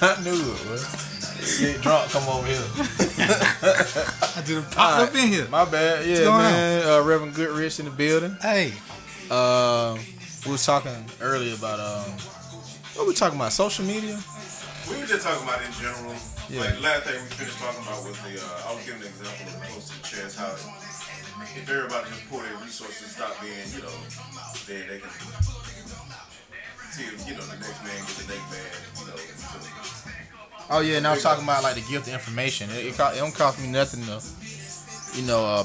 I knew it, bro. Get drunk, come over here. I just popped up in here. My bad. Yeah, man. Reverend Goodrich in the building. Hey. We was talking earlier about what we talking about? Social media? We were just talking about it in general. Yeah. Like last thing we finished talking about was the I was giving an example of close to the chest, how if everybody just pull their resources, stop being, then they can see, the next man get the next man, Oh yeah, and I was talking about like the gift of information. It don't cost me nothing to,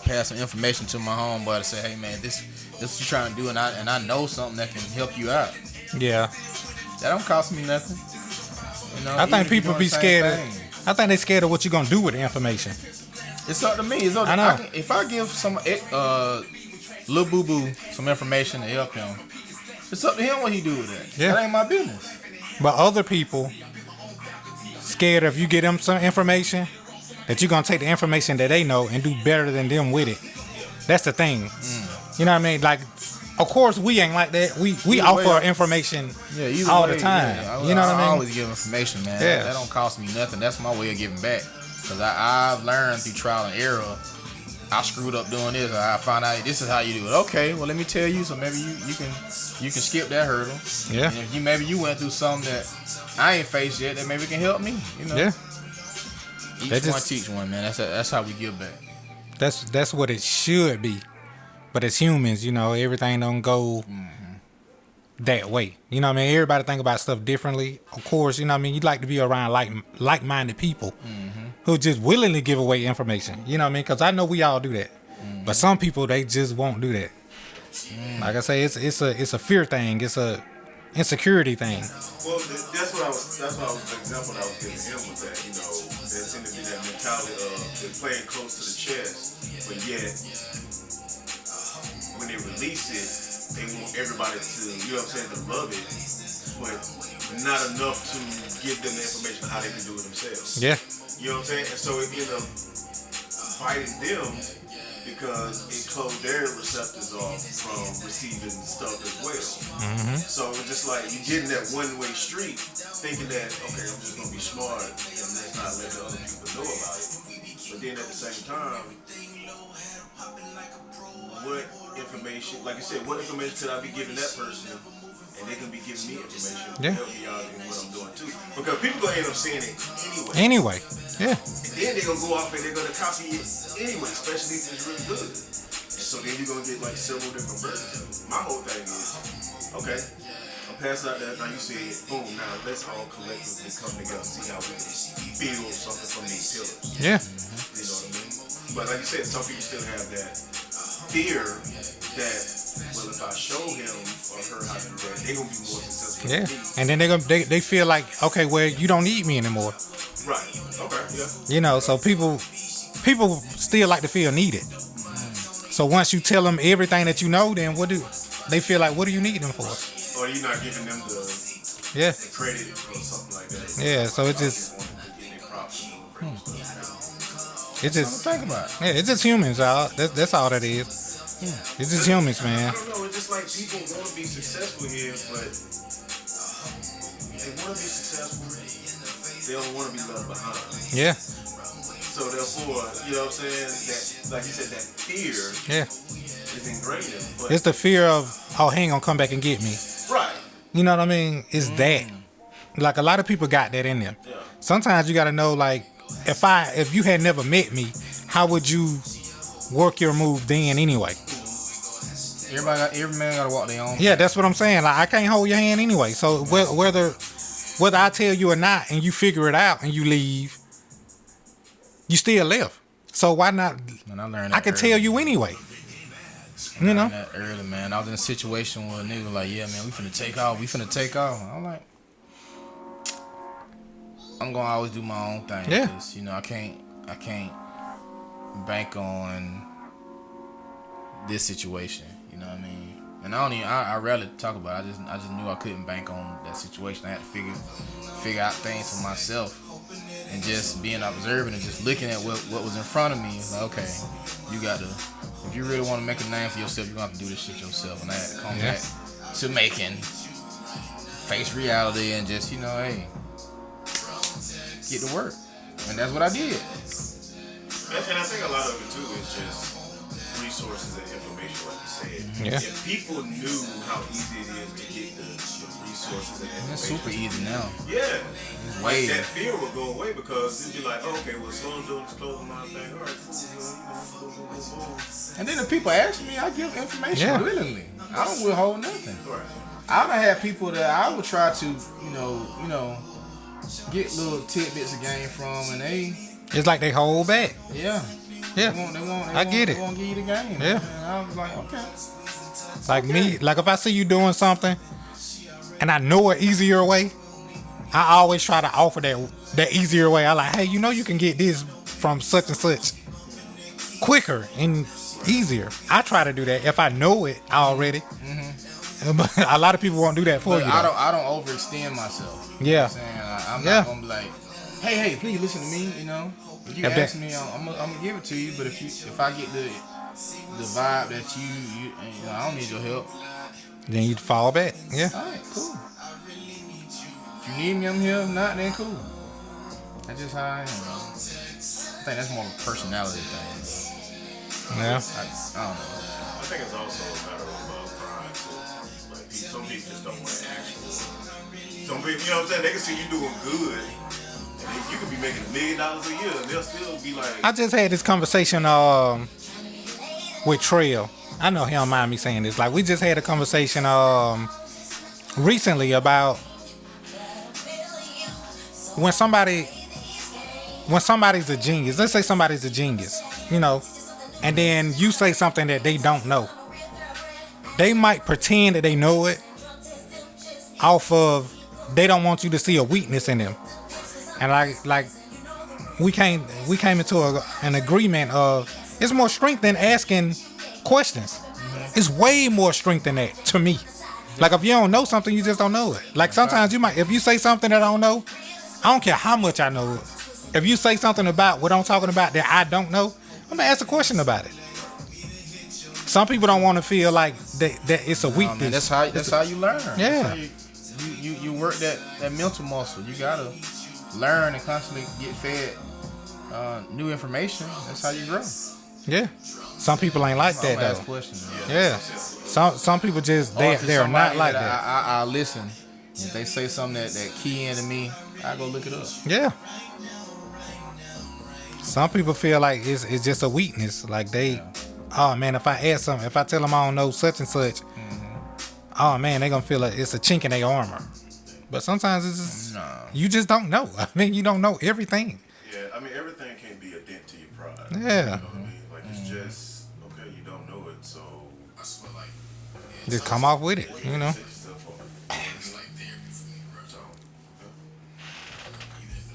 pass some information to my homeboy to say, hey man, this what you trying to do, and I know something that can help you out. Yeah. That don't cost me nothing. I think people be scared. I think they scared of what you're gonna do with the information. It's up to me. It's up to I know. If I give some little boo boo some information to help him, it's up to him what he do with it. Yeah. That ain't my business. But other people scared if you get them some information that you're gonna take the information that they know and do better than them with it. That's the thing. You know what I mean? Like, of course we ain't like that. We offer information all the time. Yeah. You know what I mean? I always give information, man. Yeah. That don't cost me nothing. That's my way of giving back. Cause I've learned through trial and error. I screwed up doing this. I found out this is how you do it. Okay, well let me tell you. So maybe you can skip that hurdle. Yeah. And if maybe you went through something that I ain't faced yet, that maybe can help me. Yeah. Each one teach one, man. That's how we give back. That's what it should be. But as humans, everything don't go that way. You know what I mean? Everybody think about stuff differently. Of course, you'd like to be around like-minded people who just willingly give away information. You know what I mean? Because I know we all do that. But some people, they just won't do that. Like I say, it's a fear thing. It's a insecurity thing. Well, that's what I was. The example that I was giving him was that there seemed to be that mentality of they're playing close to the chest, but yet when they release it, they want everybody to, to love it, but not enough to give them the information on how they can do it themselves. Yeah. You know what I'm saying? And so it ended up fighting them because it closed their receptors off from receiving stuff as well. So it's just like you get in that one-way street thinking that, okay, I'm just going to be smart and let's not let the other people know about it. But then at the same time, what information, like you said, what information could I be giving that person, and they can be giving me information to help me out in what I'm doing too? Because people gonna end up seeing it anyway. Yeah. And then they're gonna go off and they're gonna copy it anyway, especially if it's really good. And so then you're gonna get like several different versions. My whole thing is, okay, I'll pass out that. Now you see it, boom. Now let's all collectively come together and see how we can feel something from these pillars. Yeah. You know what I mean? But like you said, some people still have that fear that, well, if I show him or her how to do that, they're gonna be more successful. Yeah. And then they feel like, okay, well, you don't need me anymore. Right. Okay. Yeah. So people still like to feel needed. So once you tell them everything that you know, then they feel like, what do you need them for? Or you're not giving them the credit or something like that. Yeah. So it just. It's just think about it. Yeah, it's just humans, y'all. That's all that is. Yeah. It's just humans, man. I don't know. It's just like people want to be successful here, but they want to be successful. They don't want to be left behind. Yeah. So therefore, you know what I'm saying? That, like you said, that fear is ingrained in them. But it's the fear of, he ain't gonna come back and get me. Right. You know what I mean? It's that. Like a lot of people got that in them. Yeah. Sometimes you gotta know, like, if you had never met me, how would you work your move then anyway? Every man gotta walk their own. Yeah, that's what I'm saying. Like, I can't hold your hand anyway. So whether I tell you or not, and you figure it out and you leave, you still live. So why not? Man, I learned that I can early. tell you anyway. You know? That early, man. I was in a situation where a nigga was like, yeah, man, we finna take off. I'm like, I'm gonna always do my own thing. Yeah. Cause, I can't bank on this situation. You know what I mean? And I rarely talk about it. I just knew I couldn't bank on that situation. I had to figure out things for myself. And just being observant and just looking at what was in front of me. Like, okay, you got to, if you really want to make a name for yourself, you're going to have to do this shit yourself. And I had to come back to face reality and just, hey, get to work, and that's what I did. And I think a lot of it too is just resources and information, like you said. Yeah. If people knew how easy it is to get the resources and information, It's super easy now. yeah, Way. like that fear would go away because it'd be like, oh, okay, well, so I'm doing this closing my thing. All right, cool, boom, boom, boom. And then if people ask me, I give information Yeah. willingly. I don't withhold nothing. Right. I would have people that I would try to, get little tidbits of game from, and they, It's like they hold back. yeah. Yeah. I get it. They won't give you the game. Yeah. And I was like, okay. Like me, like if I see you doing something and I know an easier way, I always try to offer that easier way. I like, hey, you can get this from such and such quicker and easier. I try to do that if I know it already. But a lot of people won't do that for But you. I don't overextend myself. You know Yeah. what I'm saying? I'm not gonna be like, hey, please listen to me. If you If ask that- me, I'm gonna give it to you. But if I get the vibe that you I don't need your help. Then you'd fall back. Yeah. All right, cool. If you need me, I'm here. If not, then cool. That's just how I am. I think that's more of a personality thing. Yeah. I don't know. I think it's also a matter of pride too. Like some people just don't want to actually. Some people, you know what I'm saying? They can see you doing good, and you could be making $1 million a year, and they'll still be like, I just had this conversation with Trail. I know he don't mind me saying this. Like we just had a conversation recently about when somebody's a genius. Let's say somebody's a genius, and then you say something that they don't know. They might pretend that they know it off of they don't want you to see a weakness in them. And like we came into an agreement of it's more strength than asking questions. It's way more strength than that to me. Like if you don't know something, you just don't know it. Like sometimes you might, if you say something that I don't know, I don't care how much I know it. If you say something about what I'm talking about that I don't know, I'm gonna ask a question about it. Some people don't want to feel like that it's a weakness. Man, that's how you learn. Yeah. That's how you work that mental muscle. You gotta learn and constantly get fed new information. That's how you grow. Yeah. Some people ain't like that I'm ask though. questions. Yeah. Some people just Or if it's they're not somebody like that. I listen. If they say something that key into me, I go look it up. Yeah. Some people feel like it's just a weakness. Like oh man, if I ask something, if I tell them I don't know such and such, oh man, they gonna feel like it's a chink in their armor. But sometimes it's just, you just don't know. I mean, you don't know everything. yeah, I mean, everything can be a dent to your pride. Yeah. You know what I mean? Like, it's just, okay, you don't know it, so. Just come off with it, Set yourself up.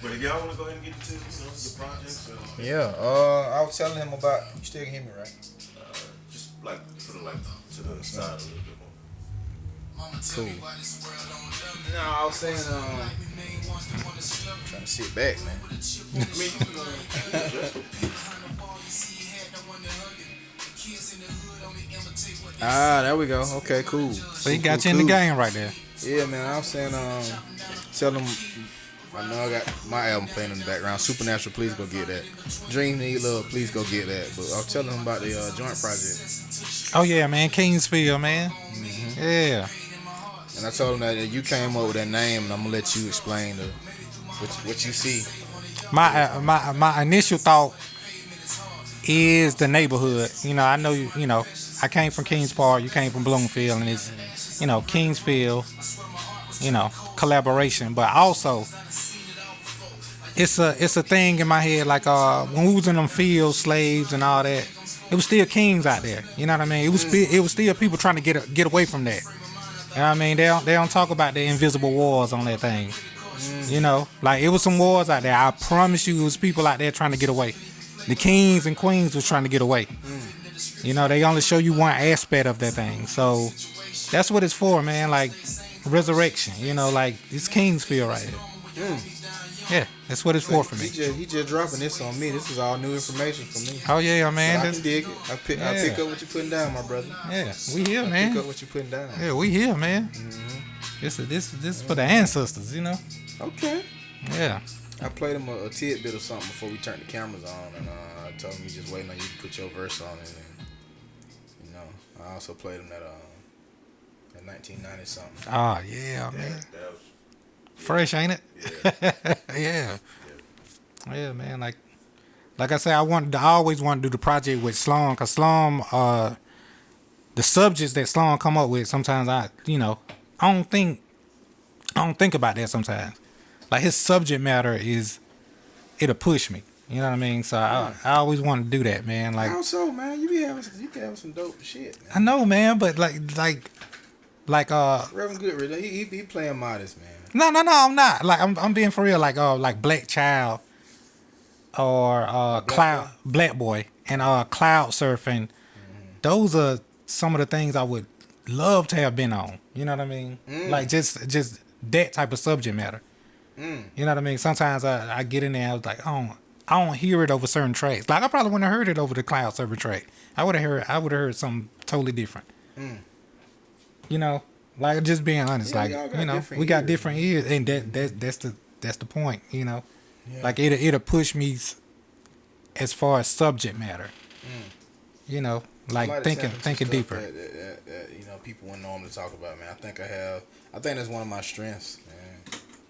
But if y'all want to go ahead and get into, the projects, Yeah. I was telling him about. You still can hear me, right? just like put it like to the side a little bit more. Cool. No, I was saying, trying to sit back, man. There we go. Okay, cool. So he got you in the game right there. Yeah, man. I was saying, tell them. I know I got my album playing in the background. Supernatural, please go get that. Dream Need Love, please go get that. But I was telling them about the joint project. Oh yeah, man, KingsField, man. Yeah. And I told them that you came up with that name, and I'm gonna let you explain what you see. My initial thought is the neighborhood. I know you know, I came from Kings Park, you came from Bloomfield, and it's, KingsField, collaboration. But also, it's a thing in my head, like when we was in them fields, slaves and all that, it was still kings out there. You know what I mean? It was still people trying to get away from that. You know what I mean? They don't talk about the invisible wars on that thing. Like it was some wars out there. I promise you, it was people out there trying to get away. The kings and queens was trying to get away. They only show you one aspect of that thing. So that's what it's for, man. Like resurrection. Like it's KingsField right here. Yeah, that's what it's for me. He just dropping this on me. This is all new information for me. Oh yeah, man. I can dig it. I pick up what you're putting down, my brother. Yeah, we here, man. Pick up what you're putting down. Yeah, we here, man. This is for the ancestors, Okay. Yeah. I played him a tidbit of something before we turned the cameras on, and I told him we just waiting on you to put your verse on it. And, you know, I also played him that 1990 something. Oh yeah, man. That was, Fresh, ain't it? yeah. Yeah. Yeah, man. Like I said, I always want to do the project with Slum, cause Slum, the subjects that Slum come up with, sometimes I don't think about that sometimes. Like his subject matter it'll push me. You know what I mean? So I always want to do that, man. Like How so, man? You be having some dope shit, man. I know, man, but like Reverend Goodie, he playing modest, man. no, I'm not. Like I'm being for real. Like Black Child or Black Boy and Cloud Surfing. Those are some of the things I would love to have been on. You know what I mean? Like just that type of subject matter. You know what I mean? Sometimes I get in there, I was like, I don't hear it over certain tracks. Like I probably wouldn't have heard it over the Cloud Surfer track. I would have heard something totally different. You know, like just being honest, Yeah, we got different ears, and that's the point. You know, like it'll push me as far as subject matter. You know, like thinking deeper. That people wouldn't normally talk about, man. I think that's one of my strengths, man.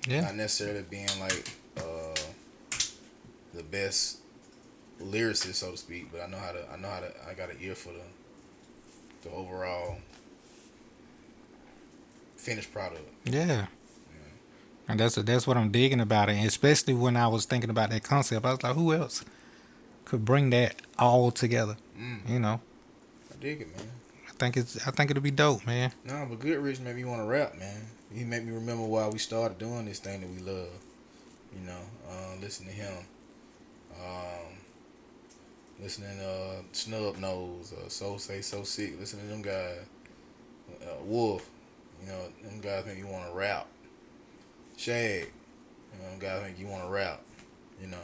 Yeah. Not necessarily being like the best lyricist, so to speak, but I got an ear for the overall finished product. Yeah. And that's what I'm digging about it, and especially when I was thinking about that concept, I was like, who else could bring that all together? You know, I dig it, man. I think it'll be dope, man. No, but Goodrich made me want to rap, man. He made me remember why we started doing this thing that we love. You know, listen to him. Listening to Snub Nose, So Say So Sick. Listen to them guys. Wolf. You know, them guys make you want to rap. Shag. You know, them guys make you want to rap. You know,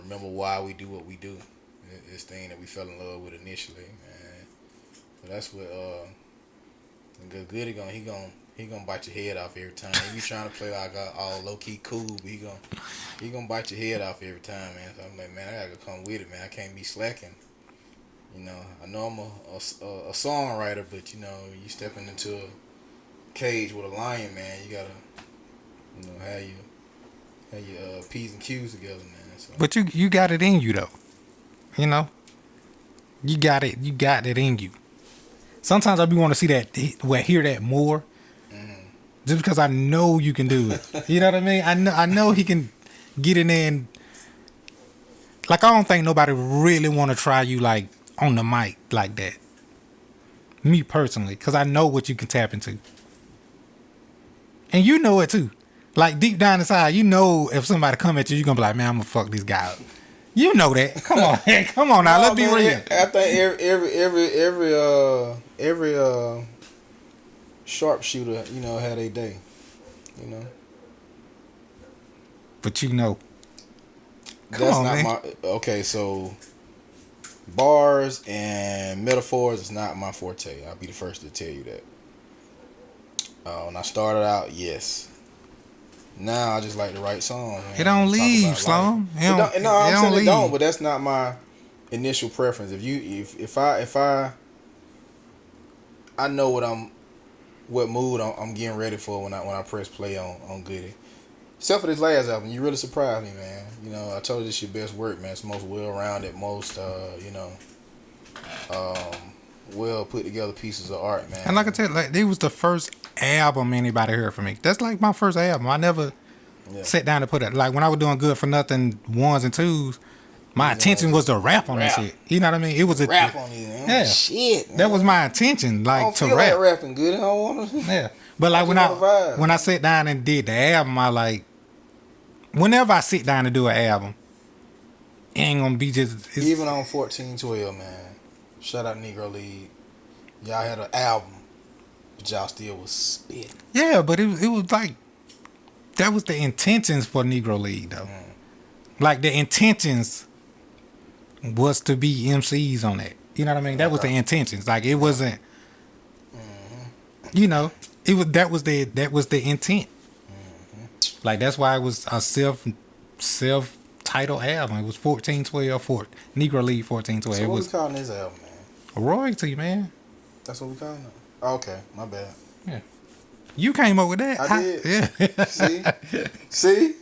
remember why we do what we do. This thing that we fell in love with initially, man. So that's what Goodie he gonna bite your head off every time. He be trying to play like all low key cool, but he gonna bite your head off every time, man. So I'm like, man, I gotta come with it, man. I can't be slacking. You know, I know I'm a songwriter, but you know, you stepping into a cage with a lion, man. You gotta, have your P's and Q's together, man. So. But you got it in you though. You know, you got it in you. Sometimes I be want to see that, hear that more, just because I know you can do it. You know what I mean? I know he can get in there and, like, I don't think nobody really want to try you like on the mic like that. Me personally, because I know what you can tap into, and you know it too. Like deep down inside, you know if somebody come at you, you gonna be like, man, I'm gonna fuck this guy up. You know that. Come on, man. Come on now. Let's be real. I think every sharpshooter, you know, had a day. You know. But you know. That's not my okay, so bars and metaphors is not my forte. I'll be the first to tell you that. When I started out, yes. Now I just like to write songs. Man. It don't leave, Slum. No, I'm saying it don't, but that's not my initial preference. If I know what mood I'm getting ready for when I press play on Goodie. Except for this last album, you really surprised me, man. You know, I told you this your best work, man. It's the most well-rounded, most well put together pieces of art, man. And like I said, like it was the first album anybody heard from me. That's like my first album. I never sat down to put it. Like when I was doing Good for Nothing 1s and 2s, my intention was to rap on that shit. You know what I mean? It was rap on these, man. Yeah, shit. Man. That was my intention, like I don't to feel rap. like rapping good. I don't want to. Yeah, but like when I sat down and did the album, I like. Whenever I sit down to do an album, it ain't gonna be just even on 1412, man. Shout out Negro League. Y'all had an album, but y'all still was spitting. Yeah, but it was like that was the intentions for Negro League though. Like the intentions was to be MCs on that. You know what I mean? That was the intentions. Like it wasn't. You know, that was the intent. Like that's why it was a self titled album. It was 1412 Negro League 1412. So It what we was calling this album, man? a royalty, man. That's what we calling it? Oh, okay, my bad. Yeah. You came up with that. I did. Yeah. See?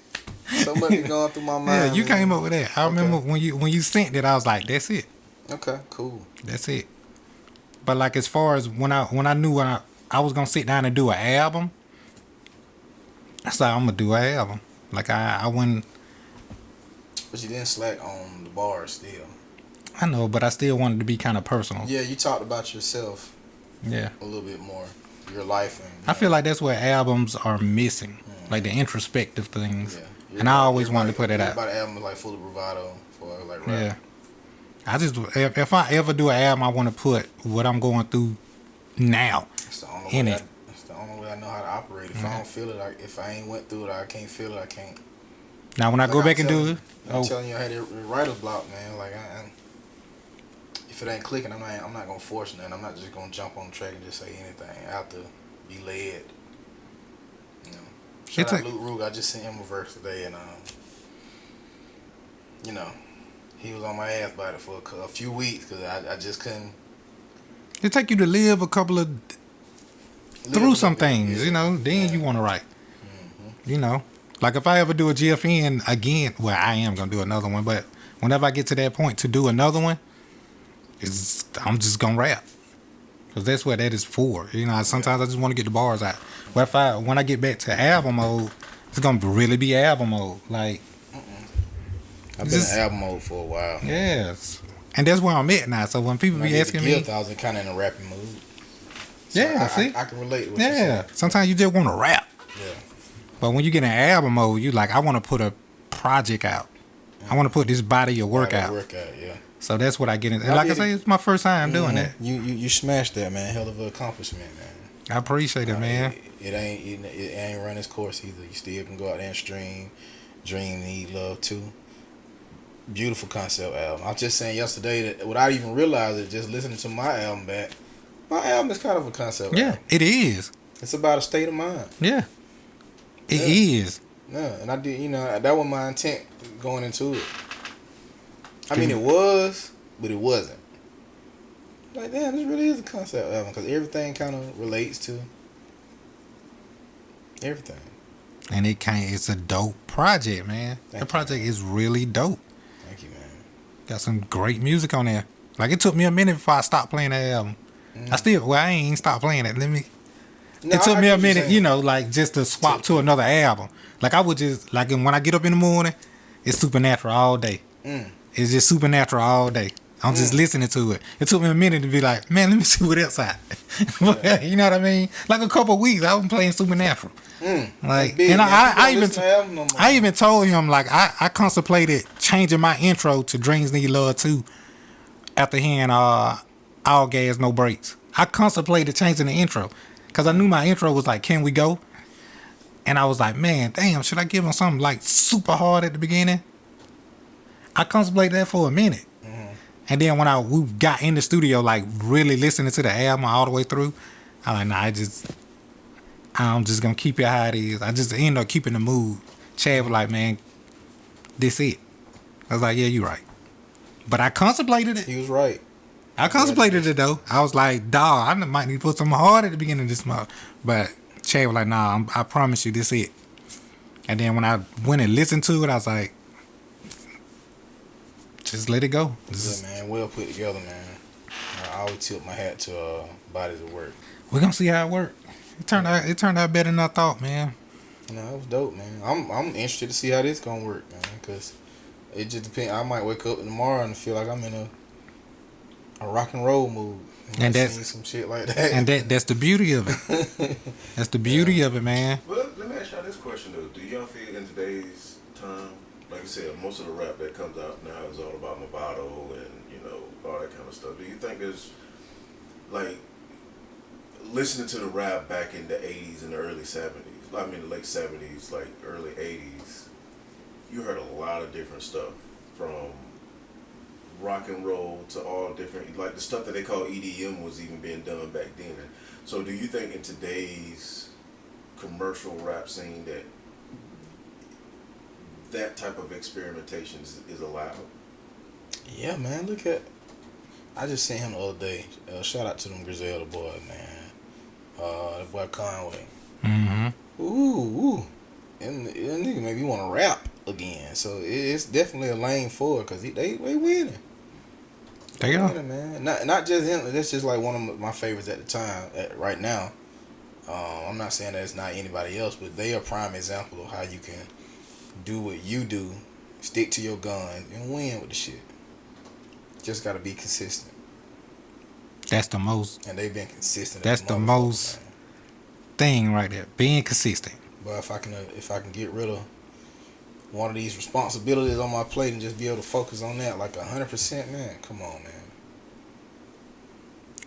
So much is going through my mind. Yeah, you man. came up with that. I remember when you sent it, I was like, that's it. Okay, cool. That's it. But like as far as when I knew I was gonna sit down and do an album, I said I'm gonna do an album. Like I wouldn't. But you didn't slack on the bars still. I know, but I still wanted to be kind of personal. Yeah, you talked about yourself Yeah. a little bit more. Your life and I feel like that's where albums are missing, like the introspective things. yeah. And I always wanted to put it out. Everybody album is like full of bravado for like rap. Yeah. I just if I ever do an album, I want to put what I'm going through now It's the only in way it. it's the only way I know how to operate. If I don't feel it, if I ain't went through it, I can't feel it. I can't. Now when I go I'm back and do telling it, you- I'm telling you, I had a writer's block, man. Like if it ain't clicking, I'm not gonna force nothing. I'm not just gonna jump on the track and just say anything. I have to be led. You know. Shout out Luke Rug. I just sent him a verse today, and you know, he was on my ass about it for a few weeks because I just couldn't. it take you to live a couple of through some things, yeah. you know. Then you want to write. You know, like if I ever do a GFN again, well, I am gonna do another one. But whenever I get to that point to do another one, I'm just gonna rap. Cause that's what that is for. You know, sometimes I just want to get the bars out. But when I get back to album mode, it's gonna really be album mode. Like I've been in album mode for a while. yes, and that's where I'm at now. So when people be asking me, I was kind of in a rapping mood. So yeah, see, I can relate to what you're yeah. saying. Sometimes you just want to rap. Yeah. But when you get in album mode, you like, I want to put a project out. I want to put this body of work out. Yeah. So that's what I get in. And like I say, it's my first time doing that. You smashed that, man. Hell of an accomplishment, man. I appreciate it, man. It ain't run its course either. You still can go out there and stream, dream, need love too. Beautiful concept album. I was just saying yesterday that without even realizing it, just listening to my album back, my album is kind of a concept Yeah, album. it is. It's about a state of mind. Yeah, it is. Yeah, and I did, that was my intent going into it. I mean, it was, but it wasn't. Like, damn, this really is a concept album because everything kind of relates to everything. And it's a dope project, man. The project is really dope. Thank you, man. Got some great music on there. Like, it took me a minute before I stopped playing that album. I ain't stopped playing it. It took me a minute, like just to swap to another album. Like I would just, like when I get up in the morning, it's Supernatural all day. It's just Supernatural all day. I'm just listening to it. It took me a minute to be like, man, let me see what else out. You know what I mean? Like a couple of weeks, I was playing Supernatural. Like, big, and man. I even told him, like, I contemplated changing my intro to Dreams Need Love 2 after hearing All Gas No Brakes. I contemplated changing the intro because I knew my intro was like, Can We Go? And I was like, man, damn, should I give him something like super hard at the beginning? I contemplated that for a minute. And then when we got in the studio, like really listening to the album all the way through, I'm like, nah, I'm just gonna keep it how it is. I just end up keeping the mood. Chad was like, man, this it. I was like, yeah, you're right. But I contemplated it. He was right. I contemplated it though. I was like, dawg, I might need to put some hard at the beginning of this month. But Chad was like, nah, I promise you, this it. And then when I went and listened to it, I was like, just let it go. Yeah, man. Well put together, man. I always tip my hat to bodies of work. We're gonna see how it worked. It turned out better than I thought, man. No, it was dope, man. I'm interested to see how this gonna work, man. Cause it just depends. I might wake up tomorrow and feel like I'm in a rock and roll mood. And that's some shit like that. And that's the beauty of it. That's the beauty of it, man. Well, let me ask y'all this question though: do y'all feel in today's time, like you said, most of the rap that comes out now is all about Movado and all that kind of stuff? Do you think there's like listening to the rap back in the 80s and the early 70s, I mean the late 70s, like early 80s, you heard a lot of different stuff from rock and roll to all different, like the stuff that they call EDM was even being done back then. So do you think in today's commercial rap scene that that type of experimentation is allowed. Yeah, man. Look at. I just seen him the other day. Shout out to them Griselda boys, man. That boy Conway. Mm-hmm. Ooh. And nigga make you want to rap again. So it's definitely a lane forward because they winning. They are. Winning, man. Not just him. That's just like one of my favorites at the time. Right now. I'm not saying that it's not anybody else, but they are a prime example of how you can do what you do, stick to your gun, and win with the shit. Just got to be consistent. That's the most. And they've been consistent. That's the most thing right there. Being consistent. But if I can get rid of one of these responsibilities on my plate and just be able to focus on that like 100%, man, come on, man.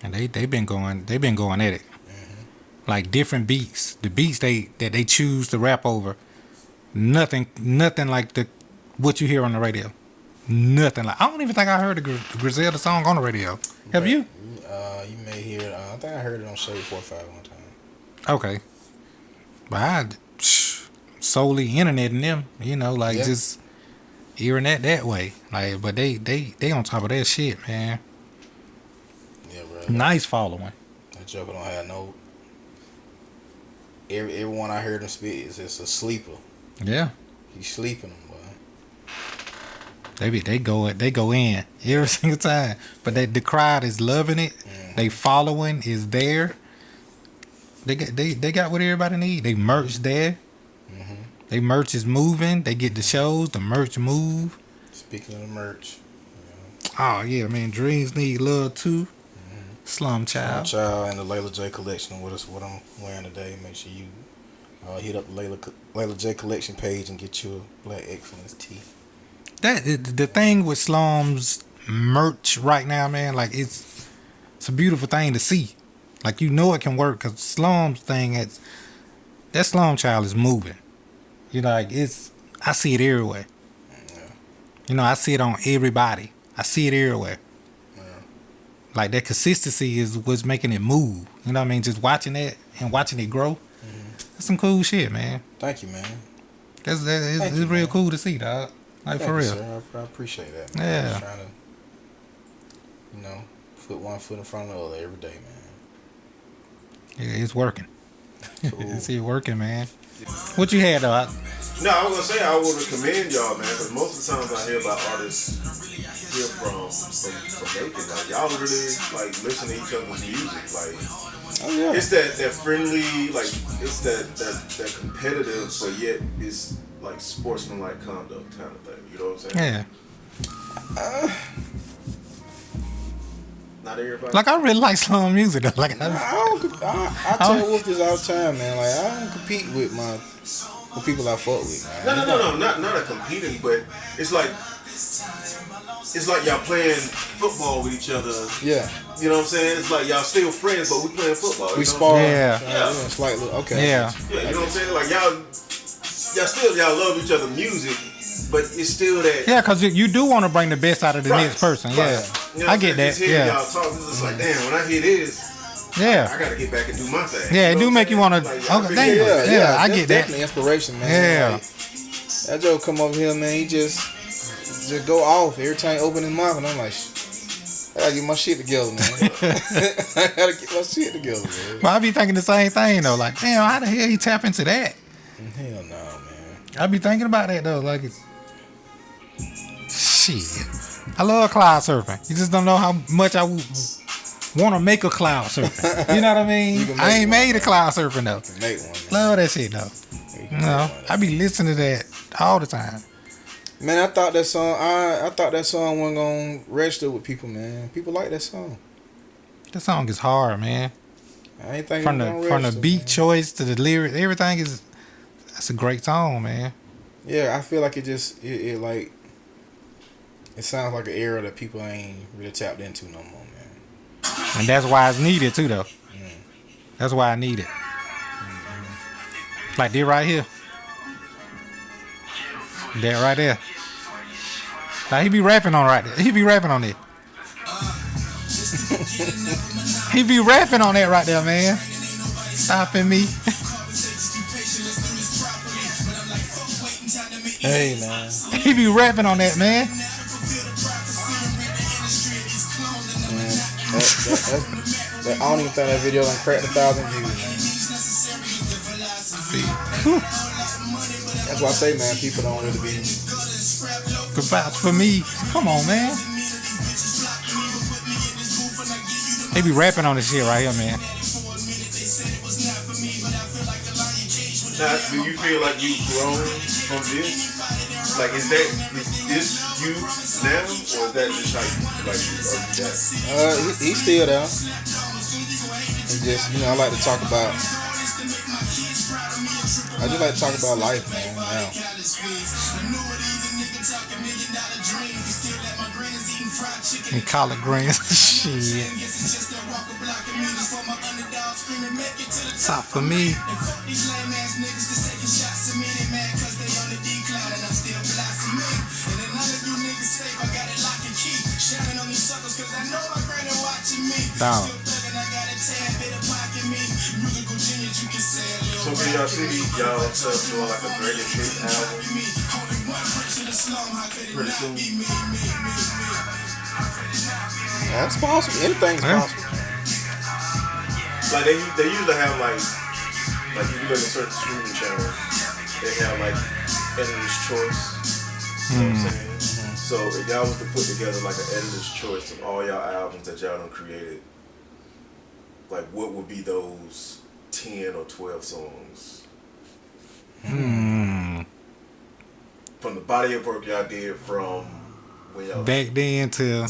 And they've been going at it. Mm-hmm. Like different beats. The beats that they choose to rap over. Nothing like what you hear on the radio. Nothing like. I don't even think I heard the Griselda song on the radio. Have you? You may hear it. I think I heard it on Shade 45 one time. Okay. But I solely internet and them, just hearing that way. Like, but they on top of that shit, man. Yeah, bro. Nice following. That joker don't have no. Everyone I heard him spit is just a sleeper. Yeah. He's sleeping them, boy. They go in every single time. But the crowd is loving it. Mm-hmm. They following is there. They got what everybody need. They merch there. Mm-hmm. They merch is moving. They get the shows. The merch move. Speaking of the merch. Oh yeah, man. Dreams need love too. Mm-hmm. Slum Child. Slum Child and the Layla J collection. What I'm wearing today. Make sure you hit up the Layla J collection page and get you a Black Excellence tee. The thing with Slum's merch right now, man, like it's a beautiful thing to see. Like it can work because Slum's thing that Slum Child is moving. Like I see it everywhere. Yeah. I see it on everybody. I see it everywhere. Yeah. Like that consistency is what's making it move. You know what I mean? Just watching it and watching it grow. Mm-hmm. That's some cool shit, man. Thank you, man. It's real cool to see, dog. Like Thank for real. You, sir. I appreciate that, man. Yeah. I'm trying to, put one foot in front of the other every day, man. Yeah, it's working. Cool. It's working, man. What you had, though? No, I was gonna say I want to commend y'all, man, because most of the times I hear about artists hear from Macon, like y'all really like listen to each other's music, like. Oh, yeah. It's that friendly, like it's that competitive, but yet it's like sportsmanlike conduct kind of thing. You know what I'm saying? Yeah. Not everybody. Like I really like Slum music though. Like I tell Wolf this all the time, man. Like I don't compete with people I fuck with, man. No, not a competing, but it's like y'all playing football with each other. Yeah. You know what I'm saying? It's like y'all still friends, but we playing football. We spar. Yeah. Slightly. Okay. Yeah. Yeah, you know what I'm saying? Like y'all love each other music, but it's still that. Yeah, because you do want to bring the best out of the next person. Yeah. You know I get that. Yeah. Y'all talk, it's just like, damn, when I hear this, yeah, I gotta get back and do my thing. Yeah, it do make you want to. Like, okay, damn. Yeah, I get that. Definitely inspiration, man. Yeah. Like, that Joe come over here, man. He just go off every time he open his mouth, and I'm like, I gotta get my shit together, man. I gotta get my shit together, man. But I be thinking the same thing though. Like, damn, how the hell he tap into that? Hell no, man. I be thinking about that though. Like, shit. I love cloud surfing. You just don't know how much I want to make a cloud surfing. You know what I mean? I ain't made a cloud surfing though. Make one, man. Love that shit though. I be listening to that all the time. Man, I thought that song. I thought that song wasn't gonna register with people, man. People like that song. That song is hard, man. I ain't think from the beat man. choice to the lyrics, everything is. That's a great song, man. Yeah, I feel like it like it sounds like an era that people ain't really tapped into no more, man. And that's why it's needed too, though. That's why I need it. Like this right here. That right there. Like he be rapping on right there. He be rapping on it. He be rapping on that right there, man. Stopping me. Hey, man. He be rapping on that, man. I don't even think that video done cracked 1,000 views, man. See, That's why I say, man, people don't really be. the vouch for me. Come on, man. They be rapping on this shit right here, man. Now, do you feel like you've grown from this? Like, is this you now, or is that just how you like? Are you that? He's still there. And just, I like to talk about. I just like to talk about life, man. Now. And collard greens. Shit. Top for me. Down. So can y'all see y'all stuff doing like a greatest hits album pretty soon? That's possible. Anything's possible. Like they usually have like if you look at certain streaming channels, they have like editor's choice. You know what I'm saying? So if y'all was to put together like an editor's choice of all y'all albums that y'all done created, like what would be those 10 or 12 songs? From the body of work y'all did from when y'all Back then till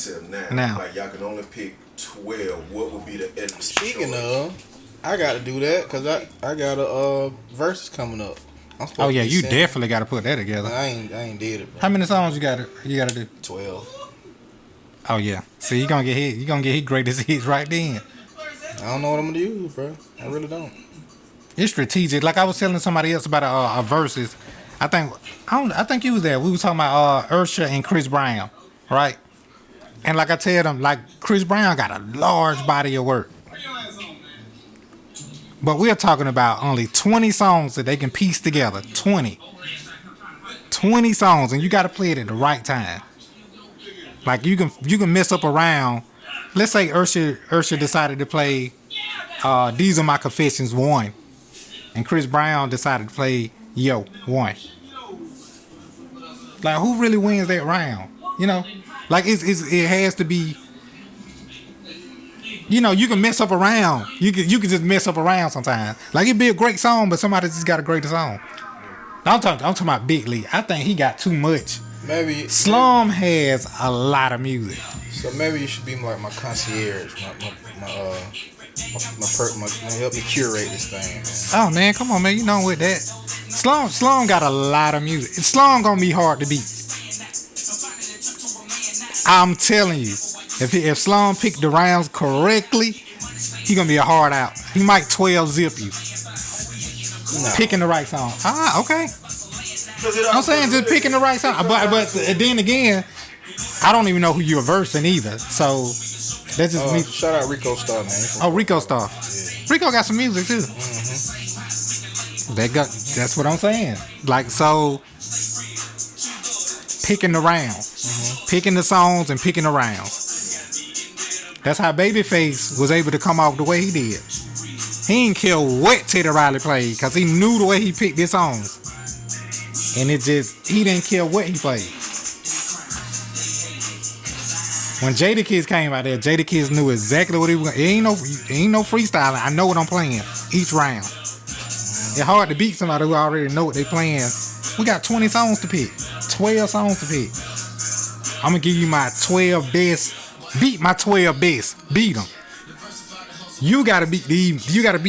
now. Like y'all can only pick 12. What would be the editor's Speaking choice? of, I got to do that because I got a verses coming up. I'm supposed Oh to yeah, be you singing. definitely got to put that together. I ain't did it, bro. How many songs you got to do? 12. Oh yeah. See, you gonna get hit. You gonna get hit greatest hits right then. I don't know what I'm gonna use, bro. I really don't. It's strategic. Like I was telling somebody else about a verses. I think you was there. We was talking about Ursha and Chris Brown, right? And like I tell them, like Chris Brown got a large body of work. But we're talking about only 20 songs that they can piece together. 20 songs, and you got to play it at the right time. Like you can mess up around. Let's say Ursha decided to play These Are My Confessions 1, and Chris Brown decided to play Yo 1. Like who really wins that round? Like it has to be. You can mess up around. You can just mess up around sometimes. Like it'd be a great song, but somebody just got a greater song. I'm talking about Big Lee. I think he got too much. Maybe Slum has a lot of music. So maybe you should be like my concierge, my help me curate this thing, man. Oh man, come on, man. You know with that. Slum got a lot of music. Slum gonna be hard to beat. I'm telling you. If Slum picked the rounds correctly, he gonna be a hard out. He might 12 zip you. No. Picking the right song. Okay. I'm saying just picking the right song. But then again, I don't even know who you're versing either. So that's just me. Shout out Rico Star, man. Oh, Rico Star. Yeah. Rico got some music too. That's what I'm saying. Like so, picking the rounds, picking the songs, and picking the rounds. That's how Babyface was able to come off the way he did. He didn't care what Teddy Riley played because he knew the way he picked his songs. And he didn't care what he played. When Jadakiss came out there, Jadakiss knew exactly what he was going to. It ain't no freestyling. I know what I'm playing each round. It's hard to beat somebody who already know what they playing. We got 20 songs to pick. 12 songs to pick. I'm going to give you my 12 best. Beat my 12 best. Beat them. You gotta beat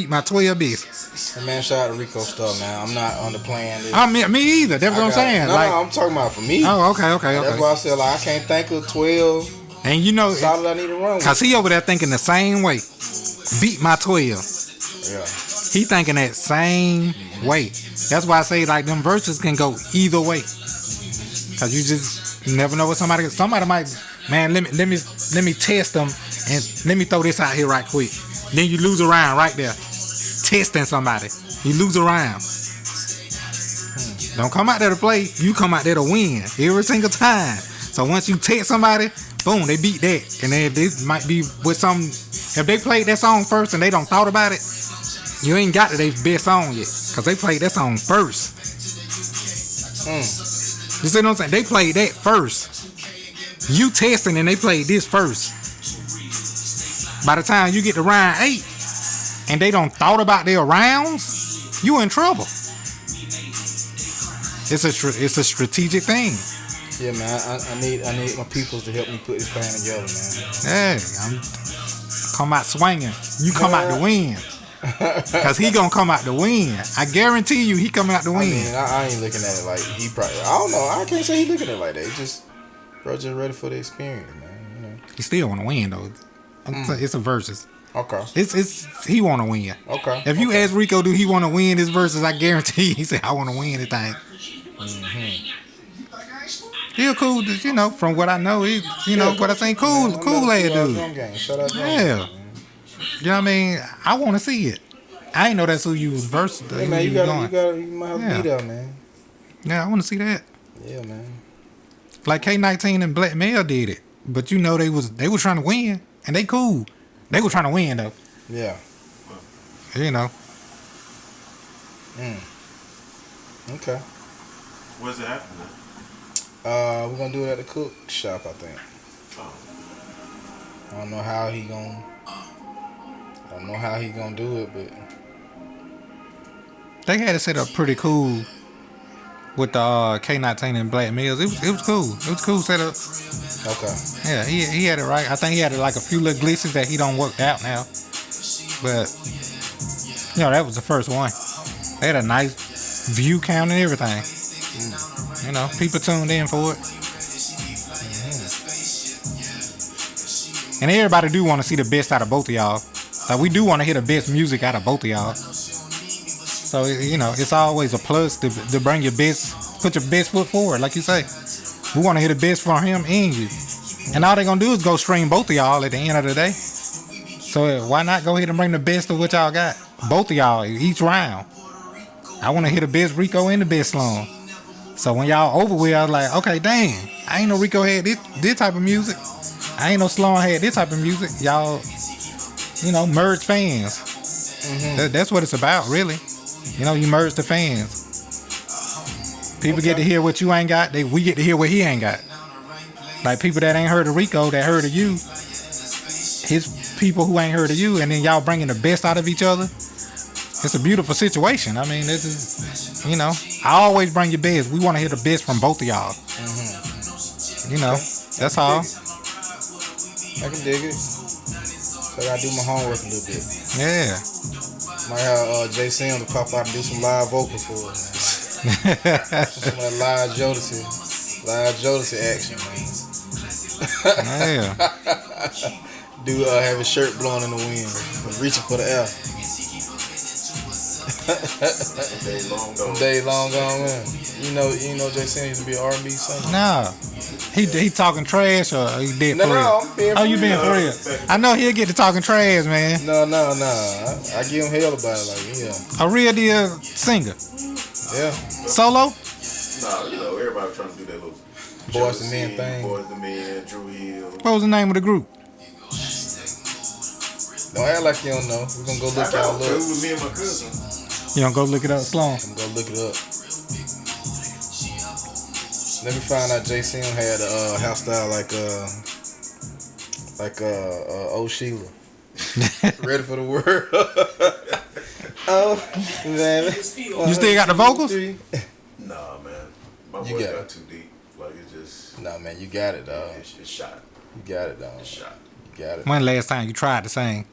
my 12 best. Hey man, shout out to Rico Star, man. I'm not underplaying this. I mean, me either. That's what I'm saying. No, I'm talking about for me. Oh, okay. That's why I said I can't think of 12. And solid I need to run with. Cause he over there thinking the same way. Beat my 12. Yeah. He thinking that same way. That's why I say like them verses can go either way. Cause you never know what somebody might. Man, let me test them and let me throw this out here right quick. Then you lose a round right there. Testing somebody. You lose a round. Don't come out there to play. You come out there to win every single time. So once you text somebody, boom, they beat that. And then this might be with some. If they played that song first and they don't thought about it, you ain't got to their best song yet, cause they played that song first. You see what I'm saying? They played that first. You testing and they played this first. By the time you get to round 8 and they don't thought about their rounds, you in trouble. It's a strategic thing. Yeah, man. I need my peoples to help me put this thing together, man. Hey, I'm come out swinging. You come out to win. Cause he gonna come out to win. I guarantee you, he coming out to win. I mean, I ain't looking at it like he probably. I don't know. I can't say he looking at it like that. He just, bro, just ready for the experience, man. You know. He still want to win though. It's a versus. Okay. It's he want to win. Okay. If you ask Rico, do he want to win this versus? I guarantee he said, I want to win the thing. He's cool, you know. From what I know, he, you know, what I think, cool lad dude. Shout out Yeah. You know what I mean? I want to see it. I ain't know that's who you was versus. Hey man, you might have to be there, man. Yeah, I want to see that. Yeah, man. Like K19 and Black Male did it, but you know they was trying to win, and they cool. They were trying to win though. Yeah. You know. Okay. Where's it happening? We're gonna do it at the cook shop, I think. I don't know how he gonna do it, but they had it set up pretty cool with the K19 and Black Mills. It was cool. It was cool set up. okay. Yeah, he had it right. I think he had like a few little glitches that he don't work out now. But you know, that was the first one. They had a nice view count and everything. You know, people tuned in for it. And everybody do want to see the best out of both of y'all. Like, we do want to hear the best music out of both of y'all. So, you know, it's always a plus to bring your best, put your best foot forward, like you say. We want to hear the best from him and you. And all they're going to do is go stream both of y'all at the end of the day. So why not go ahead and bring the best of what y'all got? Both of y'all, each round. I want to hear the best Rico and the best Slum. So when y'all over with, I was like, okay, dang, I ain't no Rico had this type of music. I ain't no Slum had this type of music. Y'all, you know, merge fans. That's what it's about, really. You know, you merge the fans. People get to hear what you ain't got. We get to hear what he ain't got. Like people that ain't heard of Rico, that heard of you. His people who ain't heard of you, and then y'all bringing the best out of each other. It's a beautiful situation. I mean, this is, you know, I always bring your best. We want to hear the best from both of y'all. You know, that's all. I can dig it. So I gotta do my homework a little bit. Yeah. Might have Jay Sam to pop out and do some live vocals for us, man. Some live Jodeci action, man. Yeah. Do have his shirt blowing in the wind, reaching for the air. Day long gone, man. You know, Jay Sam used to be an R&B singer. No. He talking trash or he did for real? No, I'm being for real. You being for real? I know he'll get to talking trash, man. No. I give him hell about it, like, yeah. A real deal singer. Yeah. Solo? Nah, you know, everybody trying to do that little Boys to Men thing. Boys to Men, Drew Hill. What was the name of the group? Don't act like you don't know. We're gonna go look y'all up. It was me and my cousin. You gonna go look it up, Slum? I'm gonna go look it up. Let me find out Jay Sam had a hairstyle like old Sheila. Ready for the word? Oh, man. You still got the vocals? Nah, man. My voice got too deep. Like, it just... Nah, man, you got it, dog. It's shot. You got it, dog. It's shot. You got it. When last time you tried to sing?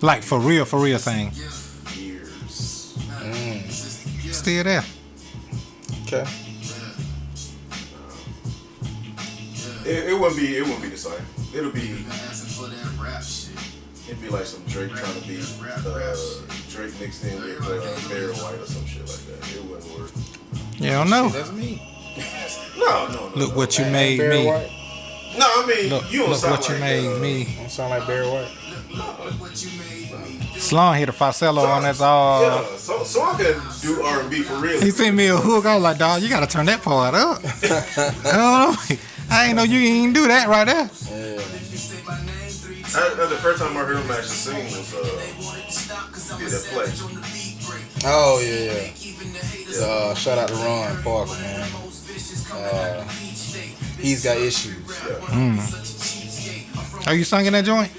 Like, for real sing? Years. Still there. Okay. It wouldn't be the same. It'd be like some Drake trying to be Drake mixed in with Barry White or some shit like that. It wouldn't work. You don't know. That's me. No. Look what you made Barry me. White. No, I mean, Look, you don't look sound what you like made me. Don't sound like Barry White. Slum hit a falsetto on that's all. Yeah, so I can do R&B for real. He sent me a hook. I was like, dog, you gotta turn that part up. I don't know. I ain't know you even do that right there. Yeah. The first time I heard him actually sing was did that play. Oh yeah. Shout out to Ron Parker, man. He's got issues. Are you singing that joint?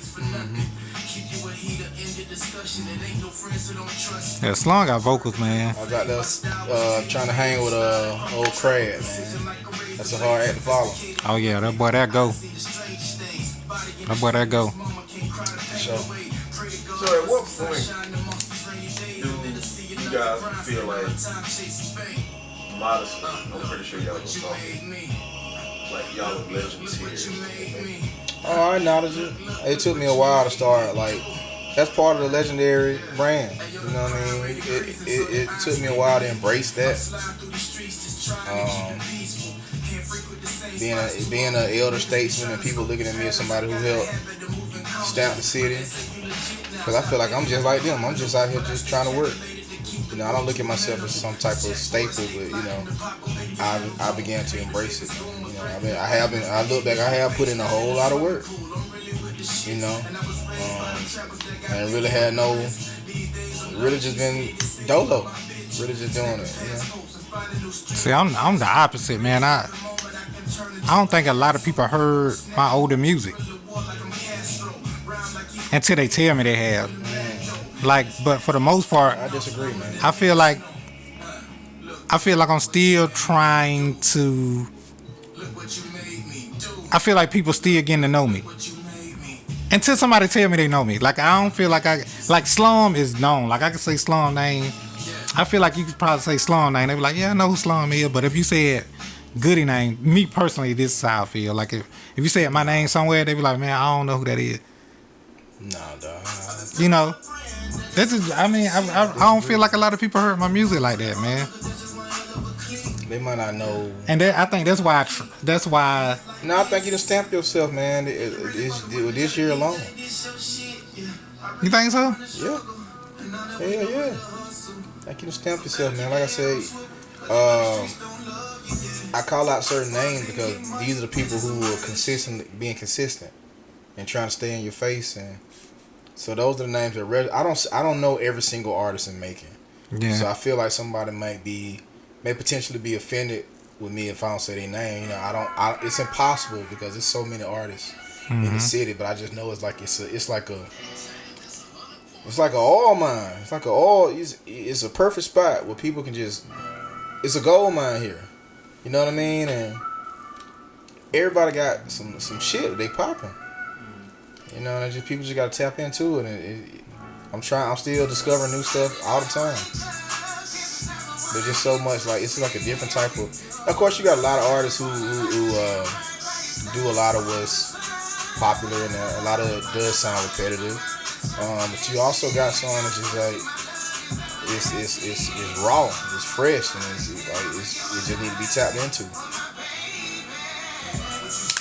Yeah, Slum got vocals, man. I got this trying to hang with old Crab, man. That's a hard act to follow. Oh yeah, that boy that go. That boy that go. So at what point do you guys feel like modestly, I'm pretty sure y'all was talking, like y'all are legends here? Oh, I acknowledge it. It took me a while to start, like, that's part of the legendary brand. You know what I mean? It took me a while to embrace that. Being an elder statesman and people looking at me as somebody who helped stamp the city. Because I feel like I'm just like them. I'm just out here just trying to work. You know, I don't look at myself as some type of staple, but you know, I began to embrace it. You know, I look back, I have put in a whole lot of work. You know, and really had really just been dolo, really just doing it. You know? See, I'm the opposite, man. I don't think a lot of people heard my older music until they tell me they have. Like, but for the most part, I disagree, man. I feel like I'm still trying to. I feel like people still getting to know me. Until somebody tell me they know me. Like, I don't feel like like Slum is known. Like, I can say Slum name. I feel like you could probably say Slum name. They be like, yeah, I know who Slum is. But if you said Goodie name, me personally, this is how I feel. Like, if you said my name somewhere, they be like, man, I don't know who that is. Nah, dog. You know, this is. I mean, I don't feel like a lot of people heard my music like that, man. They might not know. And I think that's why. No, I think you done stamped yourself, man. This year alone. You think so? Yeah. Yeah. I think you done stamped yourself, man. Like I said, I call out certain names because these are the people who are being consistent and trying to stay in your face, and so those are the names that I don't know every single artist in making. Yeah. So I feel like somebody may potentially be offended with me if I don't say their name. You know, it's impossible because there's so many artists in the city, but I just know it's like a oil mine. It's like it's a perfect spot where people can it's a gold mine here. You know what I mean? And everybody got some shit they popping. You know, and people just gotta tap into it. And I'm still discovering new stuff all the time. There's just so much, like, it's like a different type of course, you got a lot of artists who do a lot of what's popular, and a lot of it does sound repetitive. But you also got some that's just like, it's raw, it's fresh, and it just need to be tapped into.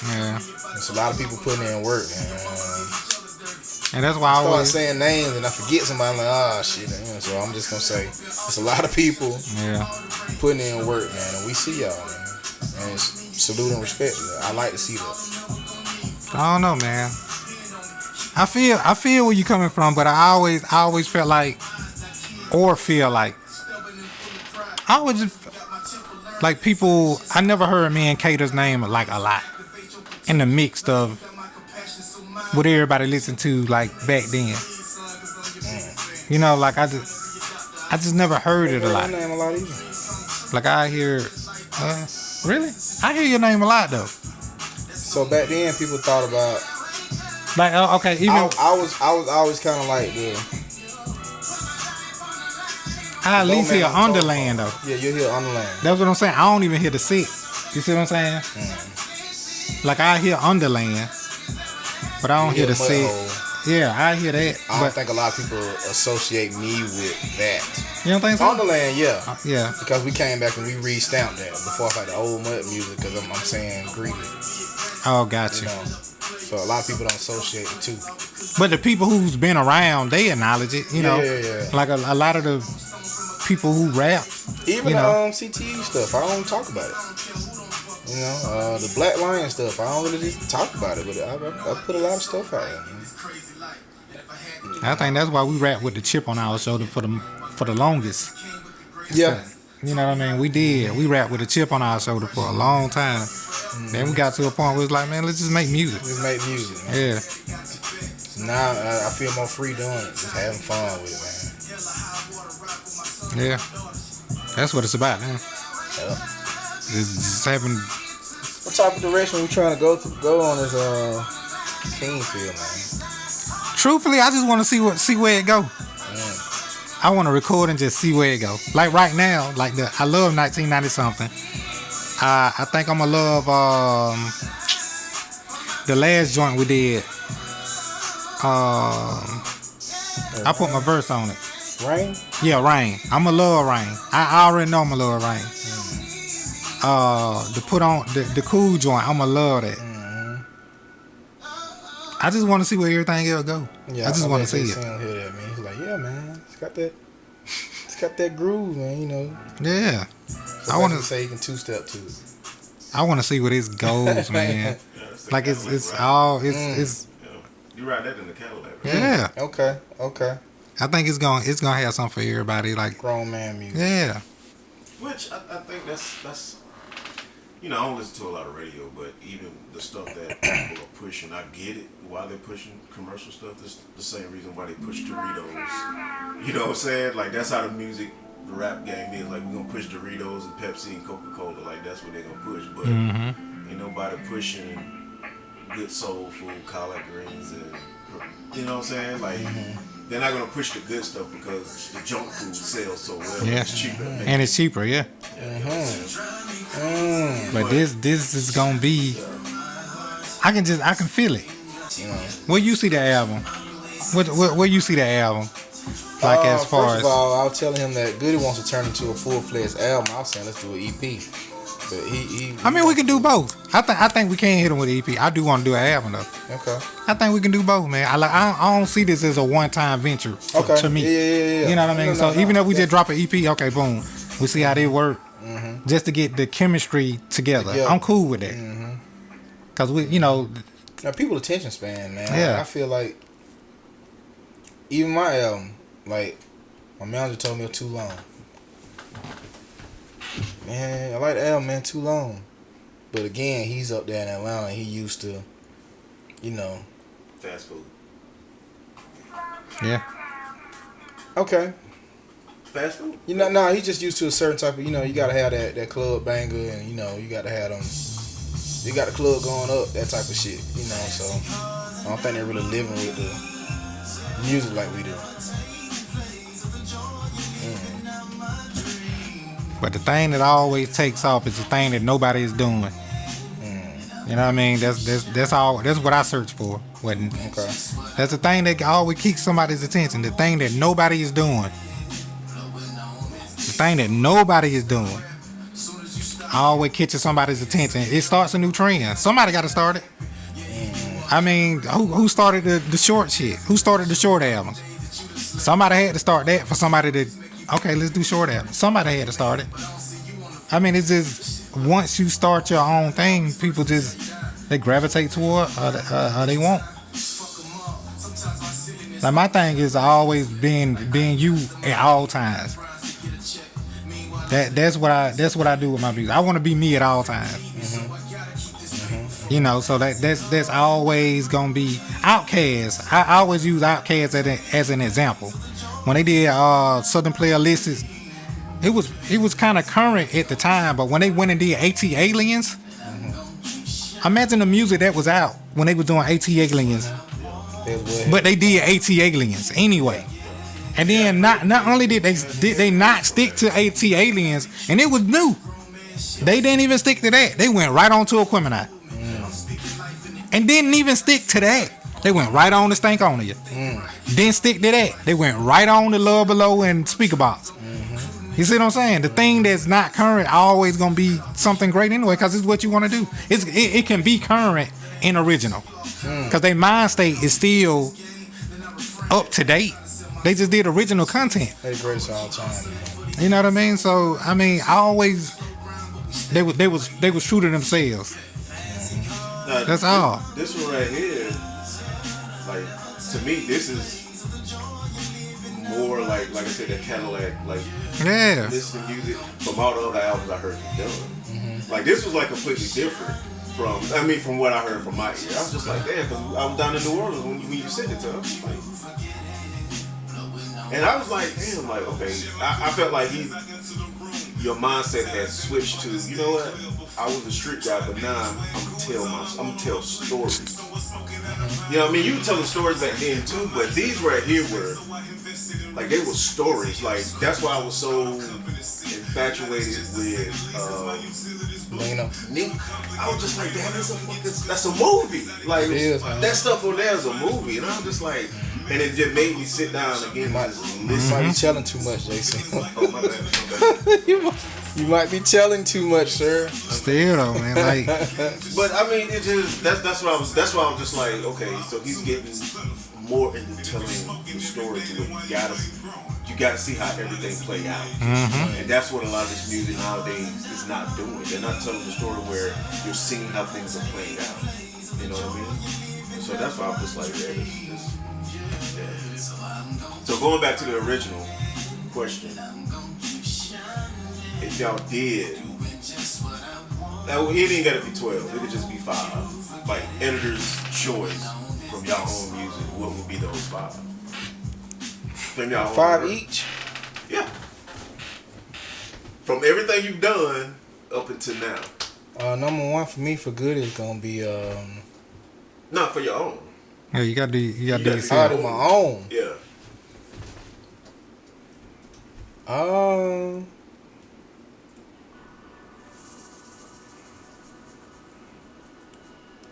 Yeah. There's a lot of people putting in work, man. And that's why I start always saying names and I forget somebody. I'm like, oh shit, man. So I'm just gonna say it's a lot of people putting in work, man, and we see y'all, man. And it's salute and respect. I like to see that. I don't know, man. I feel where you coming from, but I always felt like, or feel like, I was just like people. I never heard me and Cater's name like a lot in the mix of what everybody listened to like back then. You know, like I just never heard it a lot. Name a lot either. Like I hear, really? I hear your name a lot though. So back then, people thought about like, okay, even I was always kind of like I at least hear Underland though. Yeah, you hear Underland. That's what I'm saying. I don't even hear the set. You see what I'm saying? Like I hear Underland, but I don't hear the set. Yeah, I hear that. I don't think a lot of people associate me with that. You don't think so? Underland, yeah. Yeah. Because we came back and we re-stamped that before it's like the old mud music, because I'm saying greedy. Oh, gotcha. You know? So a lot of people don't associate the two. But the people who's been around, they acknowledge it. You know, Yeah. like a lot of the people who rap. Even you know, CTE stuff, I don't talk about it. You know, the Black Lion stuff, I don't really just talk about it, but I put a lot of stuff out there. I think that's why we rap with the chip on our shoulder for the longest. Yeah. You know what I mean? We rap with a chip on our shoulder for a long time. Then we got to a point where it's like, man, let's just make music. Just make music, man. Yeah. Now I feel more free doing it, just having fun with it, man. Yeah. That's what it's about, man. Yeah. Just having. What type of direction we trying to go on this KingsField, man? Truthfully, I just want to see where it go. I want to record and just see where it go. Like right now, I love 1990 something. I think I'm gonna love the last joint we did. I put my verse on it. Rain? Yeah, Rain. I'ma love Rain. I already know I'ma love Rain. To put on the cool joint, I'ma love that. I just want to see where everything else go. Yeah, I just want to see it. Him hear that, man. He's like, yeah, man, it's got that groove, man. You know. Yeah. So I want to say he can two-step to it. I want to see where this goes, man. Like it's You ride that in the Cadillac. Right? Yeah. Okay. I think it's gonna have something for everybody. Like grown man music. Yeah. Which I think that's. You know, I don't listen to a lot of radio, but even the stuff that people are pushing, I get it. Why they're pushing commercial stuff. That's the same reason why they push Doritos. You know what I'm saying? Like, that's how the rap game is. Like, we're going to push Doritos and Pepsi and Coca-Cola. Like, that's what they're going to push. But ain't nobody pushing good soul food, collard greens, and, you know what I'm saying? Like, they're not going to push the good stuff because the junk food sells so well. Yeah. It's cheaper. And it's cheaper, yeah. But this is gonna be. I can feel it. Where you see the album? Where you see the album? Like as far first of all, I was telling him that Goodie wants to turn into a full-fledged album. I was saying let's do an EP. But I mean, we can do both. I think we can hit him with an EP. I do want to do an album though. Okay. I think we can do both, man. I don't see this as a one-time venture to me. Yeah. You know what I mean? So even if we just drop an EP, okay, boom, we see how they work. Just to get the chemistry together. I'm cool with that. Cause now people attention span, man. Yeah. I feel like even my album, like my manager told me it was too long. Man, I like the album, man, too long. But again, he's up there in Atlanta. He used to, Fast food. Yeah. Okay. Fast food? No, he's just used to a certain type of, you gotta have that club banger and, you gotta have them, you got the club going up, that type of shit, so I don't think they're really living with the music like we do. But the thing that always takes off is the thing that nobody is doing. You know what I mean? That's all. That's what I search for. Okay. That's the thing that always keeps somebody's attention. The thing that nobody is doing. The thing that nobody is doing. Always catches somebody's attention. It starts a new trend. Somebody got to start it. I mean, who started the short shit? Who started the short albums? Somebody had to start that for somebody to. Okay, let's do short albums. Somebody had to start it. I mean, it's just once you start your own thing, people they gravitate toward or they won't. Like my thing is always being you at all times. That's what I do with my music. I want to be me at all times. So that's always gonna be Outkast. I always use Outkast as an example. When they did Southern Player Lists, it was kind of current at the time, but when they went and did AT Aliens, imagine the music that was out when they was doing AT Aliens. But they did AT Aliens anyway. And then not only did they not stick to AT Aliens, and it was new. They didn't even stick to that. They went right on to Aquemini. And didn't even stick to that. They went right on to Stank On You. Didn't stick to that. They went right on to Love Below and Speaker Box. You see what I'm saying? The thing that's not current always gonna be something great anyway, because it's what you want to do. It can be current and original, because their mind state is still up to date. They just did original content. They the greatest of all time, man. You know what I mean? So I mean, I always they was true to themselves. Now, That's all. This one right here, like to me, this is more like I said, that Cadillac, like Yeah. listen to music from all the other albums I heard him doing. Like this was like completely different from what I heard from my ear. I was just like, damn, because I was down in New Orleans when you sent it to us. Like, and I was like, damn, like, okay. I felt like your mindset had switched to, you know what? I was a street guy, but now I'm gonna tell stories. You know what I mean? You were telling stories back then too, but these right here were, like, they were stories. Like, that's why I was so infatuated with Lena. Nick. I was just like, damn, that's a movie. Like, It is, man. that stuff on there is a movie. And I was just like, and it just made me sit down again and just You listen. might be telling too much, Jason. Oh, my bad. You might be telling too much, sir. Still though, man. Like, But I mean, it just that's why I was just like, okay, so he's getting more into telling the story to where you gotta see how everything play out, and that's what a lot of this music nowadays is not doing. They're not telling the story where you're seeing how things are playing out. You know what I mean? So that's why I was just like, yeah, yeah. So going back to the original question, if y'all did, now it ain't gotta be 12. It could just be 5. Like editor's choice from y'all own music. What would be those 5? From y'all 5 own each. Yeah. From everything you've done up until now. Number 1 for me for Goodie is gonna be Not for your own. yeah, you gotta do I do yourself. my own. Yeah.